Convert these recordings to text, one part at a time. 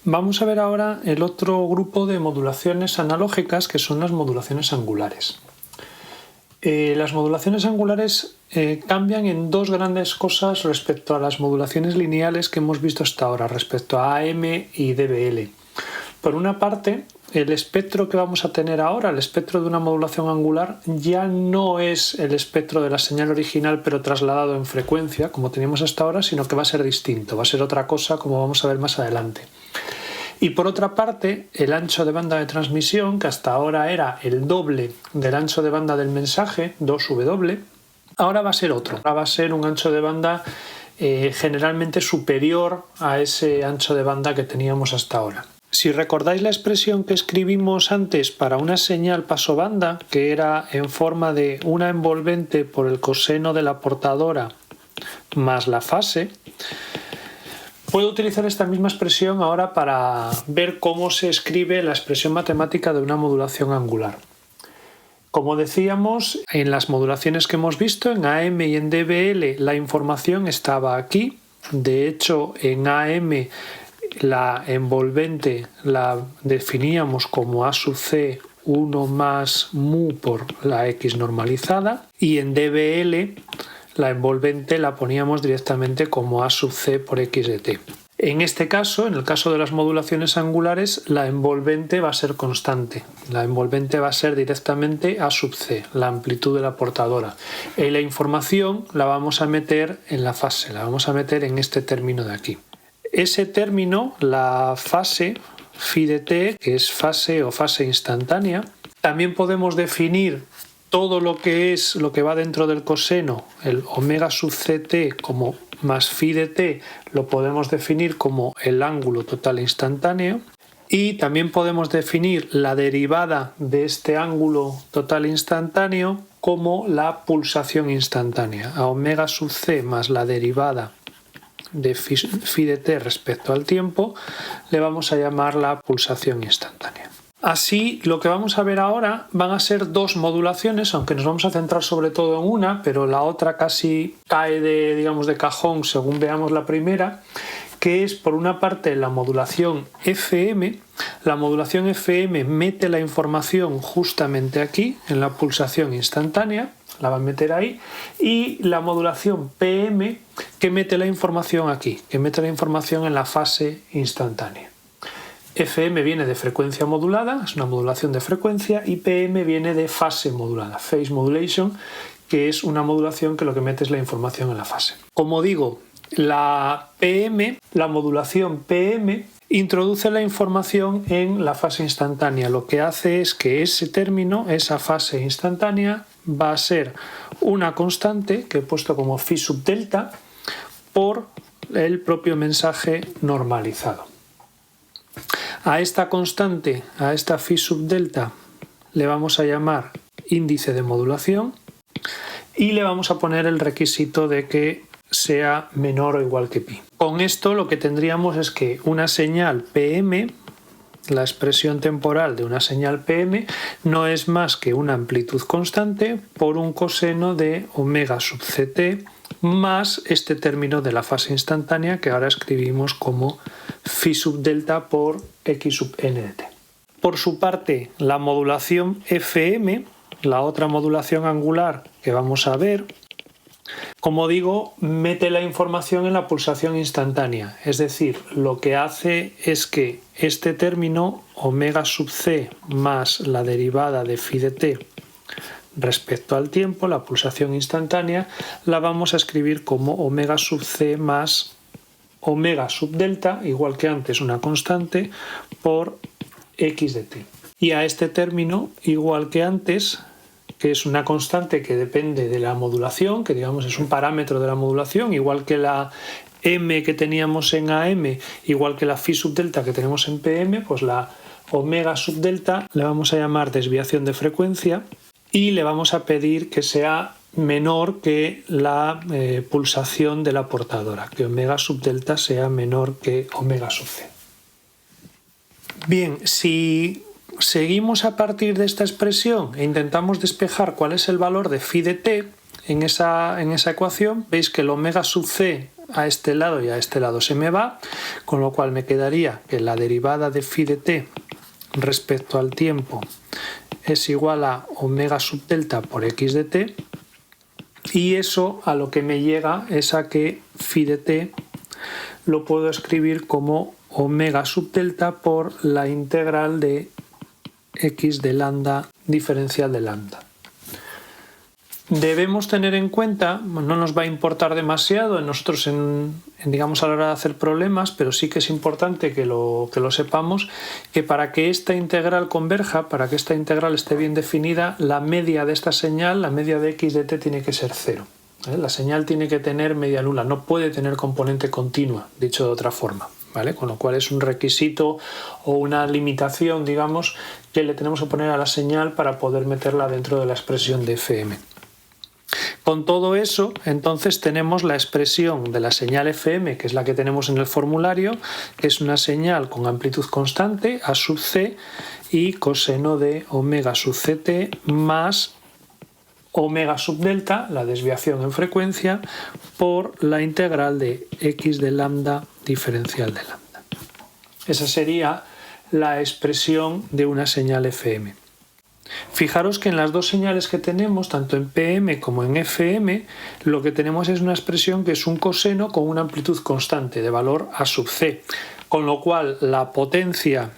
Vamos a ver ahora el otro grupo de modulaciones analógicas, que son las modulaciones angulares. Las modulaciones angulares cambian en dos grandes cosas respecto a las modulaciones lineales que hemos visto hasta ahora, respecto a AM y dBl. Por una parte, el espectro que vamos a tener ahora, el espectro de una modulación angular, ya no es el espectro de la señal original pero trasladado en frecuencia, como teníamos hasta ahora, sino que va a ser distinto, va a ser otra cosa, como vamos a ver más adelante. Y por otra parte, el ancho de banda de transmisión, que hasta ahora era el doble del ancho de banda del mensaje, 2W, ahora va a ser otro. Ahora va a ser un ancho de banda generalmente superior a ese ancho de banda que teníamos hasta ahora. Si recordáis la expresión que escribimos antes para una señal pasobanda, que era en forma de una envolvente por el coseno de la portadora más la fase, puedo utilizar esta misma expresión ahora para ver cómo se escribe la expresión matemática de una modulación angular. Como decíamos, en las modulaciones que hemos visto, en AM y en dBl, la información estaba aquí. De hecho, en AM la envolvente la definíamos como A sub C 1 más mu por la X normalizada, y en dBl la envolvente la poníamos directamente como A sub C por X de t. En este caso, en el caso de las modulaciones angulares, la envolvente va a ser constante. La envolvente va a ser directamente A sub C, la amplitud de la portadora. Y la información la vamos a meter en la fase, la vamos a meter en este término de aquí. Ese término, la fase, phi de t, que es fase o fase instantánea, también podemos definir todo lo que va dentro del coseno, el omega sub ct como más phi de t, lo podemos definir como el ángulo total instantáneo, y también podemos definir la derivada de este ángulo total instantáneo como la pulsación instantánea. A omega sub c más la derivada de phi de t respecto al tiempo le vamos a llamar la pulsación instantánea. Así, lo que vamos a ver ahora van a ser dos modulaciones, aunque nos vamos a centrar sobre todo en una, pero la otra casi cae de cajón según veamos la primera, que es por una parte la modulación FM. La modulación FM mete la información justamente aquí, en la pulsación instantánea, la va a meter ahí, y la modulación PM que mete la información aquí, que mete la información en la fase instantánea. FM viene de frecuencia modulada, es una modulación de frecuencia, y PM viene de fase modulada, phase modulation, que es una modulación que lo que mete es la información en la fase. Como digo, la modulación PM, introduce la información en la fase instantánea. Lo que hace es que ese término, esa fase instantánea, va a ser una constante que he puesto como phi sub delta por el propio mensaje normalizado. A esta constante, a esta phi sub delta, le vamos a llamar índice de modulación y le vamos a poner el requisito de que sea menor o igual que pi. Con esto lo que tendríamos es que una señal PM, la expresión temporal de una señal PM, no es más que una amplitud constante por un coseno de omega sub ct más este término de la fase instantánea que ahora escribimos como phi sub delta por x sub n de t. Por su parte, la modulación FM, la otra modulación angular que vamos a ver, como digo, mete la información en la pulsación instantánea, es decir, lo que hace es que este término, omega sub c más la derivada de phi de t respecto al tiempo, la pulsación instantánea, la vamos a escribir como omega sub c más omega sub delta, igual que antes una constante, por x de t. Y a este término, igual que antes, que es una constante que depende de la modulación, que digamos es un parámetro de la modulación, igual que la m que teníamos en AM, igual que la phi sub delta que tenemos en PM, pues la omega sub delta le vamos a llamar desviación de frecuencia y le vamos a pedir que sea menor que la pulsación de la portadora, que omega sub delta sea menor que omega sub c. Bien, si seguimos a partir de esta expresión e intentamos despejar cuál es el valor de phi de t en esa ecuación, veis que el omega sub c a este lado y a este lado se me va, con lo cual me quedaría que la derivada de phi de t respecto al tiempo es igual a omega sub delta por x de t, y eso a lo que me llega es a que phi de t lo puedo escribir como omega sub delta por la integral de x de lambda diferencial de lambda. Debemos tener en cuenta, no nos va a importar demasiado en nosotros digamos a la hora de hacer problemas, pero sí que es importante que lo sepamos, que para que esta integral converja, para que esta integral esté bien definida, la media de esta señal, la media de x de t, tiene que ser 0. La señal tiene que tener media nula, no puede tener componente continua, dicho de otra forma, ¿vale? Con lo cual es un requisito o una limitación, digamos, que le tenemos que poner a la señal para poder meterla dentro de la expresión de fm. Con todo eso, entonces tenemos la expresión de la señal fm, que es la que tenemos en el formulario, que es una señal con amplitud constante, a sub c, y coseno de omega sub ct más omega sub delta, la desviación en frecuencia, por la integral de x de lambda diferencial de lambda. Esa sería la expresión de una señal fm. Fijaros que en las dos señales que tenemos, tanto en PM como en FM, lo que tenemos es una expresión que es un coseno con una amplitud constante de valor a sub c, con lo cual la potencia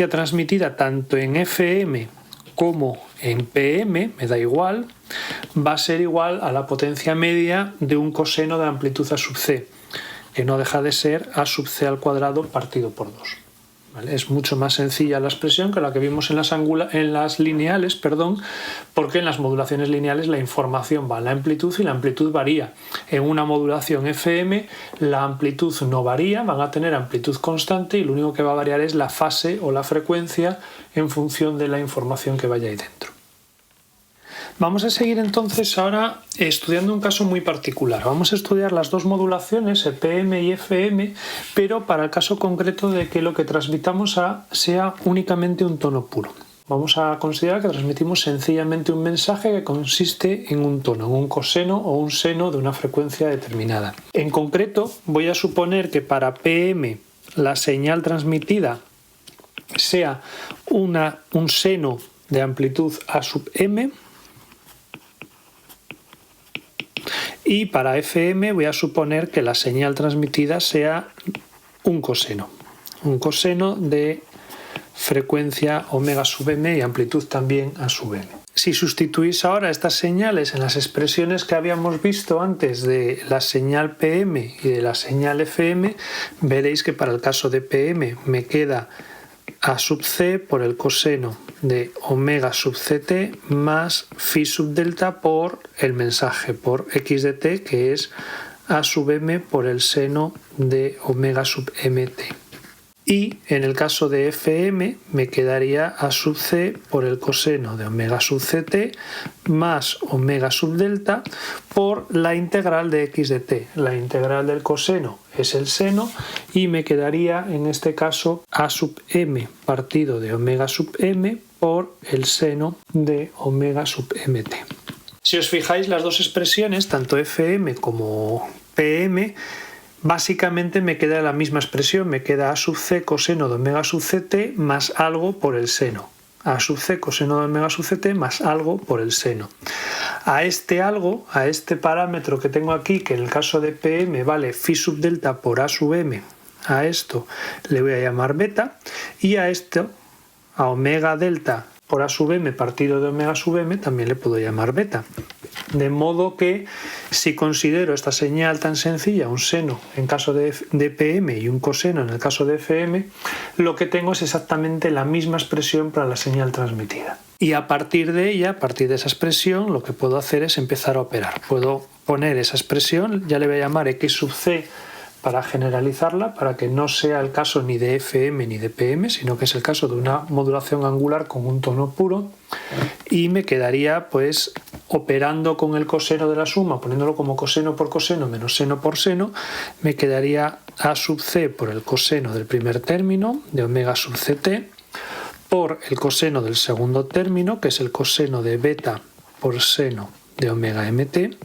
transmitida tanto en FM como en PM, me da igual, va a ser igual a la potencia media de un coseno de amplitud a sub c, que no deja de ser a sub c al cuadrado partido por 2. ¿Vale? Es mucho más sencilla la expresión que la que vimos en las lineales, porque en las modulaciones lineales la información va en la amplitud y la amplitud varía. En una modulación FM la amplitud no varía, van a tener amplitud constante y lo único que va a variar es la fase o la frecuencia en función de la información que vaya ahí dentro. Vamos a seguir entonces ahora estudiando un caso muy particular. Vamos a estudiar las dos modulaciones, EPM y FM, pero para el caso concreto de que lo que transmitamos sea únicamente un tono puro. Vamos a considerar que transmitimos sencillamente un mensaje que consiste en un tono, en un coseno o un seno de una frecuencia determinada. En concreto, voy a suponer que para PM la señal transmitida sea un seno de amplitud a sub m, y para FM voy a suponer que la señal transmitida sea un coseno de frecuencia omega sub m y amplitud también a sub m. Si sustituís ahora estas señales en las expresiones que habíamos visto antes de la señal PM y de la señal FM, veréis que para el caso de PM me queda a sub c por el coseno de omega sub ct más phi sub delta por el mensaje, por x de t, que es a sub m por el seno de omega sub mt. Y en el caso de FM me quedaría a sub c por el coseno de omega sub ct más omega sub delta por la integral de x de t. La integral del coseno es el seno y me quedaría en este caso a sub m partido de omega sub m por el seno de omega sub mt. Si os fijáis, las dos expresiones, tanto FM como PM, básicamente me queda la misma expresión, me queda a sub c coseno de omega sub ct más algo por el seno. A sub c coseno de omega sub ct más algo por el seno. A este algo, a este parámetro que tengo aquí, que en el caso de PM vale phi sub delta por a sub m, a esto le voy a llamar beta, y a esto, a omega delta por a sub m partido de omega sub m, también le puedo llamar beta. De modo que si considero esta señal tan sencilla, un seno en caso de PM y un coseno en el caso de FM, lo que tengo es exactamente la misma expresión para la señal transmitida. Y a partir de ella, a partir de esa expresión, lo que puedo hacer es empezar a operar. Puedo poner esa expresión, ya le voy a llamar x sub c para generalizarla, para que no sea el caso ni de FM ni de PM, sino que es el caso de una modulación angular con un tono puro, y me quedaría pues operando con el coseno de la suma, poniéndolo como coseno por coseno menos seno por seno, me quedaría a sub c por el coseno del primer término de omega sub ct por el coseno del segundo término, que es el coseno de beta por seno de omega mt,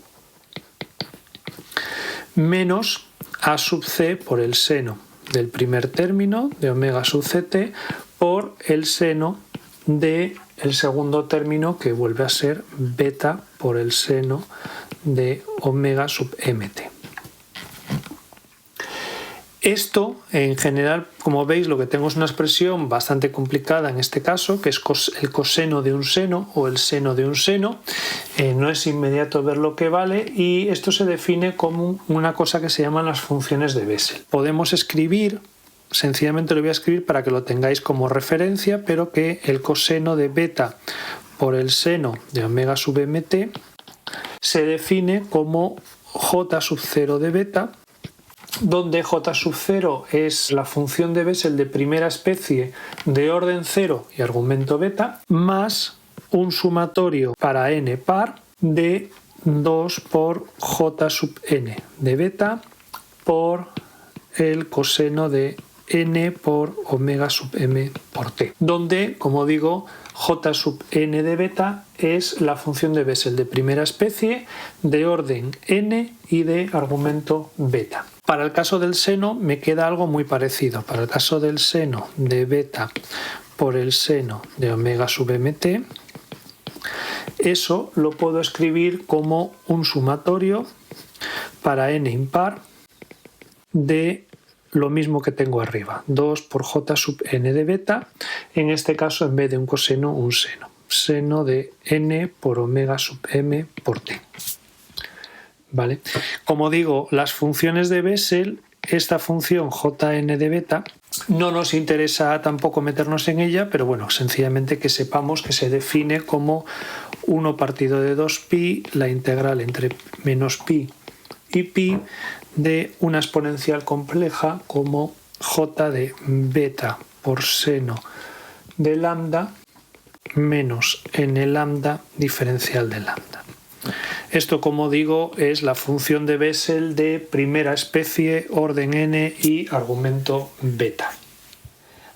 menos a sub c por el seno del primer término de omega sub ct por el seno del segundo término, que vuelve a ser beta por el seno de omega sub mt. Esto, en general, como veis, lo que tengo es una expresión bastante complicada en este caso, que es el coseno de un seno o el seno de un seno. No es inmediato ver lo que vale, y esto se define como una cosa que se llaman las funciones de Bessel. Podemos escribir, sencillamente lo voy a escribir para que lo tengáis como referencia, pero que el coseno de beta por el seno de omega sub mt se define como j sub 0 de beta, donde j sub 0 es la función de Bessel de primera especie de orden 0 y argumento beta, más un sumatorio para n par de 2 por j sub n de beta por el coseno de n por omega sub m por t, donde, como digo, j sub n de beta es la función de Bessel de primera especie de orden n y de argumento beta. Para el caso del seno me queda algo muy parecido. Para el caso del seno de beta por el seno de omega sub mt, eso lo puedo escribir como un sumatorio para n impar de lo mismo que tengo arriba, 2 por j sub n de beta, en este caso en vez de un coseno, un seno. Seno de n por omega sub m por t. ¿Vale? Como digo, las funciones de Bessel, esta función jn de beta, no nos interesa tampoco meternos en ella, pero bueno, sencillamente que sepamos que se define como 1 partido de 2pi, la integral entre menos pi y pi de una exponencial compleja como j de beta por seno de lambda menos n lambda diferencial de lambda. Esto, como digo, es la función de Bessel de primera especie, orden n y argumento beta.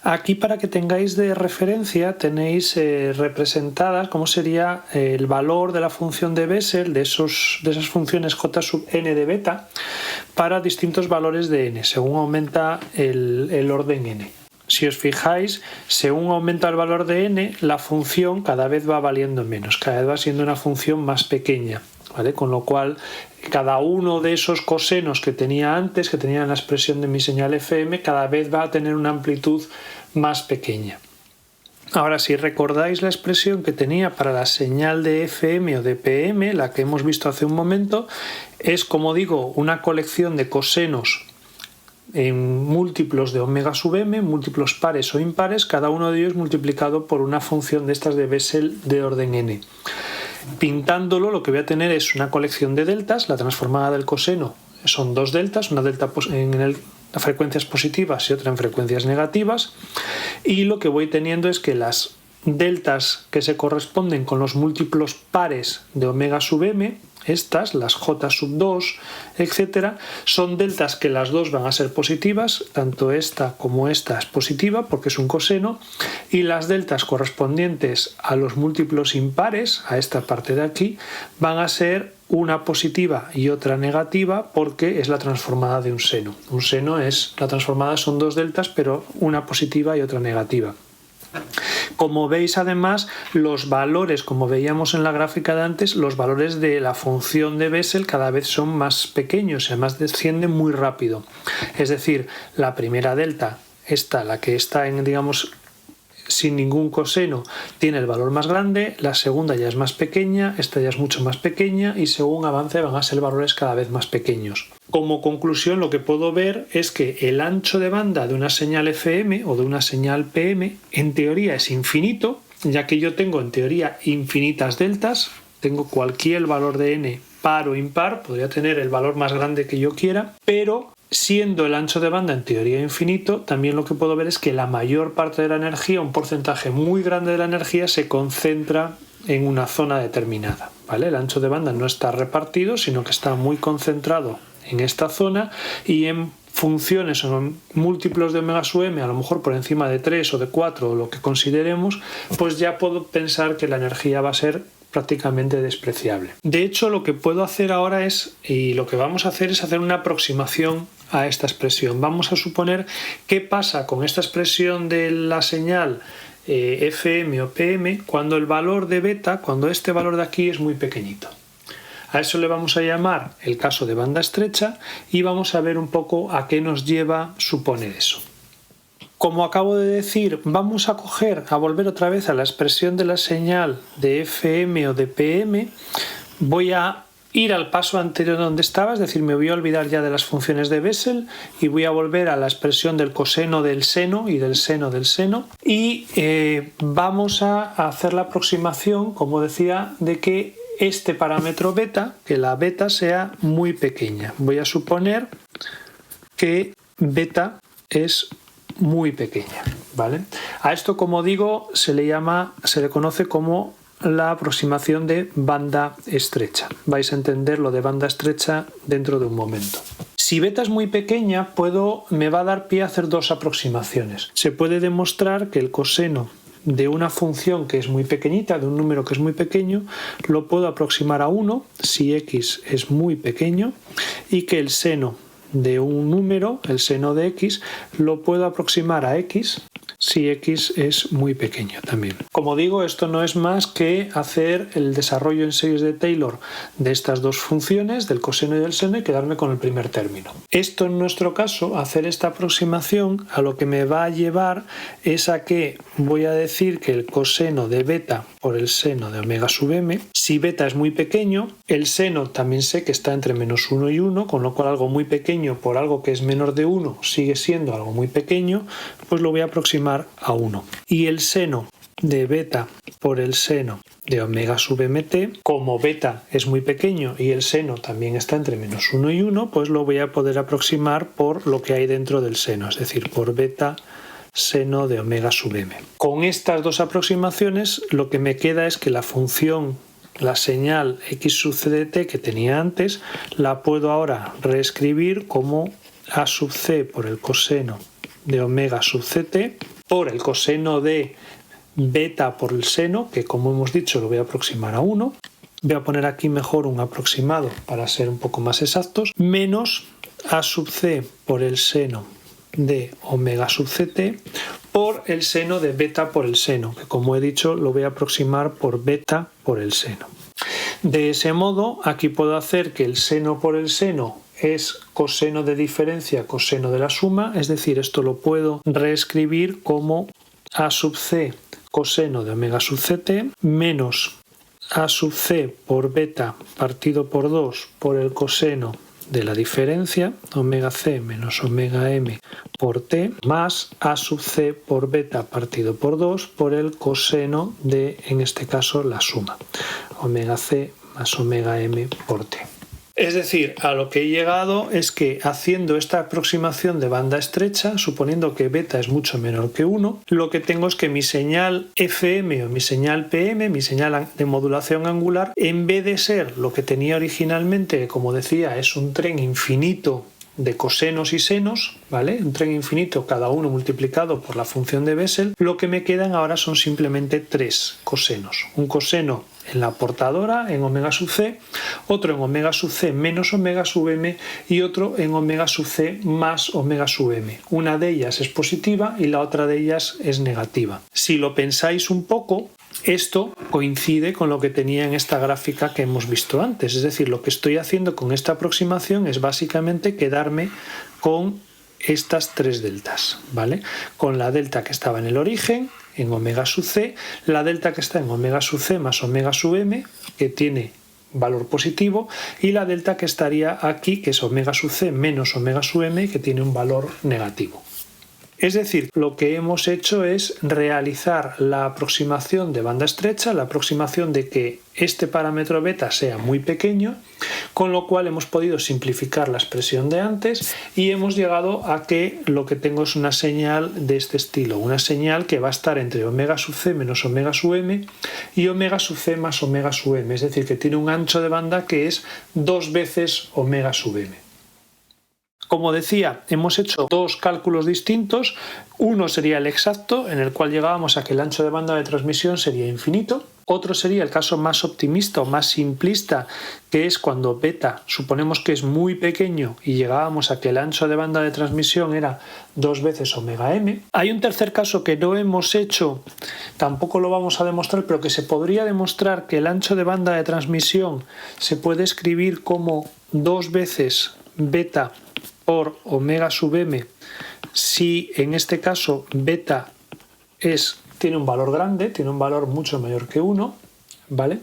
Aquí, para que tengáis de referencia, tenéis representadas cómo sería el valor de la función de Bessel de esas funciones j sub n de beta para distintos valores de n, según aumenta el orden n. Si os fijáis, según aumenta el valor de n, la función cada vez va valiendo menos, cada vez va siendo una función más pequeña, ¿vale? Con lo cual, cada uno de esos cosenos que tenía antes, que tenía la expresión de mi señal fm, cada vez va a tener una amplitud más pequeña. Ahora, si recordáis la expresión que tenía para la señal de fm o de pm, la que hemos visto hace un momento, es, como digo, una colección de cosenos en múltiplos de omega sub m, múltiplos pares o impares, cada uno de ellos multiplicado por una función de estas de Bessel de orden n. Pintándolo, lo que voy a tener es una colección de deltas. La transformada del coseno son dos deltas, una delta en frecuencias positivas y otra en frecuencias negativas, y lo que voy teniendo es que las deltas que se corresponden con los múltiplos pares de omega sub m, estas, las j sub 2, etcétera, son deltas que las dos van a ser positivas, tanto esta como esta es positiva porque es un coseno, y las deltas correspondientes a los múltiplos impares, a esta parte de aquí, van a ser una positiva y otra negativa porque es la transformada de un seno. Un seno es, la transformada son dos deltas, pero una positiva y otra negativa. Como veis, además, los valores, como veíamos en la gráfica de antes, los valores de la función de Bessel cada vez son más pequeños y además descienden muy rápido. Es decir, la primera delta, esta, la que está en, digamos, sin ningún coseno, tiene el valor más grande, la segunda ya es más pequeña, esta ya es mucho más pequeña, y según avance van a ser valores cada vez más pequeños. Como conclusión, lo que puedo ver es que el ancho de banda de una señal FM o de una señal PM en teoría es infinito, ya que yo tengo en teoría infinitas deltas, tengo cualquier valor de n par o impar, podría tener el valor más grande que yo quiera, pero siendo el ancho de banda en teoría infinito, también lo que puedo ver es que la mayor parte de la energía, un porcentaje muy grande de la energía, se concentra en una zona determinada, ¿vale? El ancho de banda no está repartido, sino que está muy concentrado en esta zona, y en funciones o en múltiplos de omega sub m, a lo mejor por encima de 3 o de 4 o lo que consideremos, pues ya puedo pensar que la energía va a ser prácticamente despreciable. De hecho, lo que puedo hacer ahora y lo que vamos a hacer es hacer una aproximación a esta expresión. Vamos a suponer qué pasa con esta expresión de la señal FM o PM cuando el valor de beta, cuando este valor de aquí es muy pequeñito. A eso le vamos a llamar el caso de banda estrecha y vamos a ver un poco a qué nos lleva suponer eso. Como acabo de decir, vamos a volver otra vez a la expresión de la señal de FM o de PM. Voy a ir al paso anterior donde estaba, es decir, me voy a olvidar ya de las funciones de Bessel y voy a volver a la expresión del coseno del seno y del seno del seno y vamos a hacer la aproximación, como decía, de que este parámetro beta, que la beta sea muy pequeña. Voy a suponer que beta es muy pequeña, ¿vale? A esto, como digo, se le conoce como la aproximación de banda estrecha. Vais a entender lo de banda estrecha dentro de un momento. Si beta es muy pequeña, me va a dar pie a hacer dos aproximaciones. Se puede demostrar que el coseno de una función que es muy pequeñita, de un número que es muy pequeño, lo puedo aproximar a 1 si x es muy pequeño, y que el seno de un número, el seno de x, lo puedo aproximar a x si x es muy pequeño también. Como digo, esto no es más que hacer el desarrollo en series de Taylor de estas dos funciones, del coseno y del seno, y quedarme con el primer término. Esto, en nuestro caso, hacer esta aproximación, a lo que me va a llevar es a que voy a decir que el coseno de beta por el seno de omega sub m, si beta es muy pequeño, el seno también sé que está entre -1 y 1, con lo cual algo muy pequeño por algo que es menor de 1 sigue siendo algo muy pequeño, pues lo voy a aproximar a 1. Y el seno de beta por el seno de omega sub mt, como beta es muy pequeño y el seno también está entre -1 y 1, pues lo voy a poder aproximar por lo que hay dentro del seno, es decir, por beta seno de omega sub m. Con estas dos aproximaciones lo que me queda es que la función, la señal x sub c de t que tenía antes, la puedo ahora reescribir como a sub c por el coseno de omega sub ct por el coseno de beta por el seno, que como hemos dicho lo voy a aproximar a 1. Voy a poner aquí mejor un aproximado para ser un poco más exactos, menos a sub c por el seno de omega sub ct por el seno de beta por el seno, que como he dicho lo voy a aproximar por beta por el seno. De ese modo, aquí puedo hacer que el seno por el seno es coseno de diferencia, coseno de la suma, es decir, esto lo puedo reescribir como a sub c coseno de omega sub ct menos a sub c por beta partido por 2 por el coseno de la diferencia, omega c menos omega m por t, más a sub c por beta partido por 2 por el coseno de, en este caso, la suma, omega c más omega m por t. Es decir, a lo que he llegado es que haciendo esta aproximación de banda estrecha, suponiendo que beta es mucho menor que 1, lo que tengo es que mi señal FM o mi señal PM, mi señal de modulación angular, en vez de ser lo que tenía originalmente, que como decía es un tren infinito de cosenos y senos, ¿vale? Un tren infinito, cada uno multiplicado por la función de Bessel, lo que me quedan ahora son simplemente 3 cosenos. Un coseno en la portadora, en omega sub c, otro en omega sub c menos omega sub m y otro en omega sub c más omega sub m. Una de ellas es positiva y la otra de ellas es negativa. Si lo pensáis un poco, esto coincide con lo que tenía en esta gráfica que hemos visto antes. Es decir, lo que estoy haciendo con esta aproximación es básicamente quedarme con estas tres deltas, ¿vale? Con la delta que estaba en el origen, en omega sub c, la delta que está en omega sub c más omega sub m, que tiene valor positivo, y la delta que estaría aquí, que es omega sub c menos omega sub m, que tiene un valor negativo. Es decir, lo que hemos hecho es realizar la aproximación de banda estrecha, la aproximación de que este parámetro beta sea muy pequeño, con lo cual hemos podido simplificar la expresión de antes y hemos llegado a que lo que tengo es una señal de este estilo, una señal que va a estar entre omega sub c menos omega sub m y omega sub c más omega sub m, es decir, que tiene un ancho de banda que es 2 veces omega sub m. Como decía, hemos hecho dos cálculos distintos. Uno sería el exacto, en el cual llegábamos a que el ancho de banda de transmisión sería infinito, Otro sería el caso más optimista o más simplista, que es cuando beta suponemos que es muy pequeño y llegábamos a que el ancho de banda de transmisión era 2 veces omega m. Hay un tercer caso que no hemos hecho, tampoco lo vamos a demostrar, pero que se podría demostrar que el ancho de banda de transmisión se puede escribir como 2 veces beta por omega sub m si en este caso beta tiene un valor grande, tiene un valor mucho mayor que 1, ¿vale?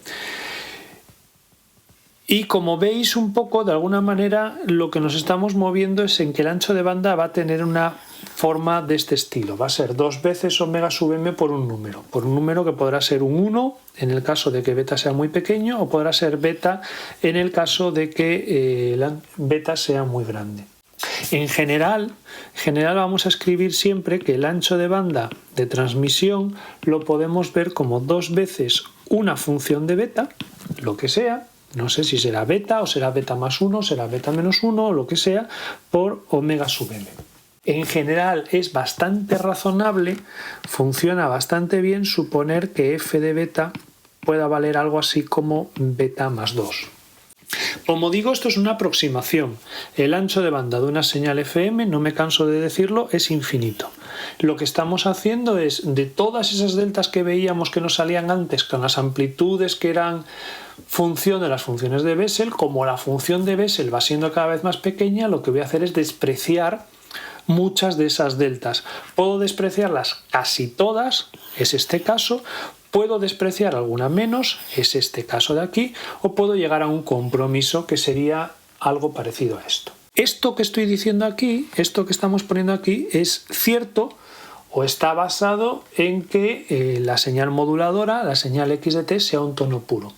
Y como veis un poco, de alguna manera, lo que nos estamos moviendo es en que el ancho de banda va a tener una forma de este estilo. Va a ser 2 veces omega sub m por un número que podrá ser un 1 en el caso de que beta sea muy pequeño o podrá ser beta en el caso de que beta sea muy grande. En general vamos a escribir siempre que el ancho de banda de transmisión lo podemos ver como 2 veces una función de beta, lo que sea, no sé si será beta o será beta más 1, será beta menos 1 o lo que sea, por omega sub m. En general es bastante razonable, funciona bastante bien suponer que f de beta pueda valer algo así como beta más 2. Como digo, esto es una aproximación. El ancho de banda de una señal FM, no me canso de decirlo, es infinito. Lo que estamos haciendo es, de todas esas deltas que veíamos que nos salían antes, con las amplitudes que eran función de las funciones de Bessel, como la función de Bessel va siendo cada vez más pequeña, lo que voy a hacer es despreciar muchas de esas deltas. Puedo despreciarlas casi todas, es este caso. Puedo despreciar alguna menos, es este caso de aquí, o puedo llegar a un compromiso que sería algo parecido a esto. Esto que estoy diciendo aquí, esto que estamos poniendo aquí, es cierto o está basado en que la señal moduladora, la señal x de t, sea un tono puro.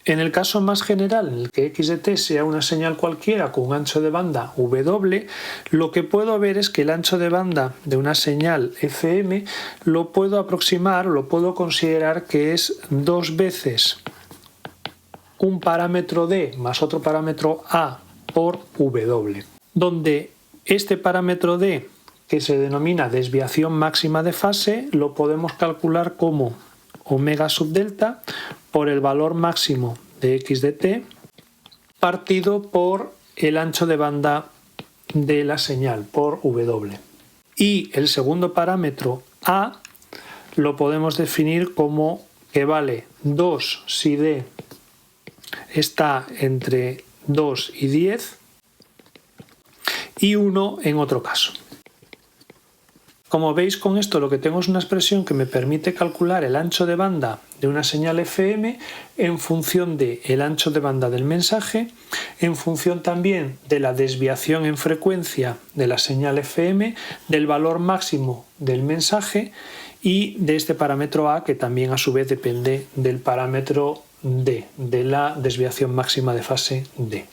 En el caso más general, en el que x de t sea una señal cualquiera con un ancho de banda w, lo que puedo ver es que el ancho de banda de una señal fm lo puedo aproximar, lo puedo considerar que es 2 veces un parámetro d más otro parámetro a por w, donde este parámetro d, que se denomina desviación máxima de fase, lo podemos calcular como omega sub delta por el valor máximo de x de t partido por el ancho de banda de la señal, por w. Y el segundo parámetro a lo podemos definir como que vale 2 si d está entre 2 y 10 y 1 en otro caso. Como veis, con esto lo que tengo es una expresión que me permite calcular el ancho de banda de una señal FM en función del ancho de banda del mensaje, en función también de la desviación en frecuencia de la señal FM, del valor máximo del mensaje y de este parámetro A, que también a su vez depende del parámetro D, de la desviación máxima de fase D.